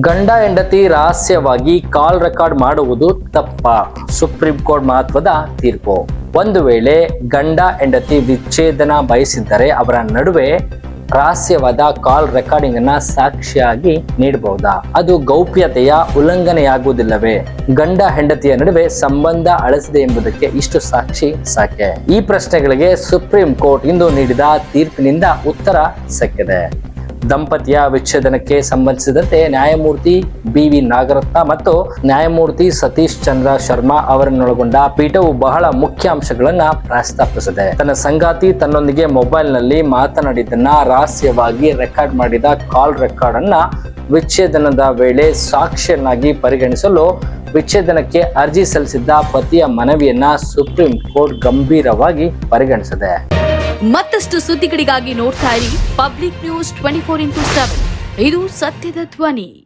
ಗಂಡ ಹೆಂಡತಿ ರಹಸ್ಯವಾಗಿ ಕಾಲ್ ರೆಕಾರ್ಡ್ ಮಾಡುವುದು ತಪ್ಪ? ಸುಪ್ರೀಂ ಕೋರ್ಟ್ ಮಹತ್ವದ ತೀರ್ಪು. ಒಂದು ವೇಳೆ ಗಂಡ ಹೆಂಡತಿ ವಿಚ್ಛೇದನ ಬಯಸಿದ್ದರೆ ಅವರ ನಡುವೆ ರಹಸ್ಯವಾದ ಕಾಲ್ ರೆಕಾರ್ಡಿಂಗ್ ಅನ್ನ ಸಾಕ್ಷಿಯಾಗಿ ನೀಡಬಹುದಾ? ಅದು ಗೌಪ್ಯತೆಯ ಉಲ್ಲಂಘನೆಯಾಗುವುದಿಲ್ಲವೇ? ಗಂಡ ಹೆಂಡತಿಯ ನಡುವೆ ಸಂಬಂಧ ಅಳಿಸಿದೆ ಎಂಬುದಕ್ಕೆ ಇಷ್ಟು ಸಾಕ್ಷಿ ಸಾಕೆ? ಈ ಪ್ರಶ್ನೆಗಳಿಗೆ ಸುಪ್ರೀಂ ಕೋರ್ಟ್ ಇಂದು ನೀಡಿದ ತೀರ್ಪಿನಿಂದ ಉತ್ತರ ಸಿಕ್ಕಿದೆ. ದಂಪತಿಯ ವಿಚ್ಛೇದನಕ್ಕೆ ಸಂಬಂಧಿಸಿದಂತೆ ನ್ಯಾಯಮೂರ್ತಿ ಬಿ.ವಿ. ನಾಗರತ್ನ ಮತ್ತು ನ್ಯಾಯಮೂರ್ತಿ ಸತೀಶ್ ಚಂದ್ರ ಶರ್ಮಾ ಅವರನ್ನೊಳಗೊಂಡ ಪೀಠವು ಬಹಳ ಮುಖ್ಯ ಅಂಶಗಳನ್ನ ಪ್ರಸ್ತಾಪಿಸಿದೆ. ತನ್ನ ಸಂಗಾತಿ ತನ್ನೊಂದಿಗೆ ಮೊಬೈಲ್ ನಲ್ಲಿ ಮಾತನಾಡಿದ್ದನ್ನ ರಹಸ್ಯವಾಗಿ ರೆಕಾರ್ಡ್ ಮಾಡಿದ ಕಾಲ್ ರೆಕಾರ್ಡ್ ಅನ್ನ ವಿಚ್ಛೇದನದ ವೇಳೆ ಸಾಕ್ಷಿಯನ್ನಾಗಿ ಪರಿಗಣಿಸಲು ವಿಚ್ಛೇದನಕ್ಕೆ ಅರ್ಜಿ ಸಲ್ಲಿಸಿದ್ದ ಪತಿಯ ಮನವಿಯನ್ನ ಸುಪ್ರೀಂ ಕೋರ್ಟ್ ಗಂಭೀರವಾಗಿ ಪರಿಗಣಿಸಿದೆ. ಮತ್ತಷ್ಟು ಸುದ್ದಿಗಳಿಗಾಗಿ ನೋಡ್ತಾ ಇರಿ ಪಬ್ಲಿಕ್ ನ್ಯೂಸ್ 24x7. ಇದು ಸತ್ಯದ ಧ್ವನಿ.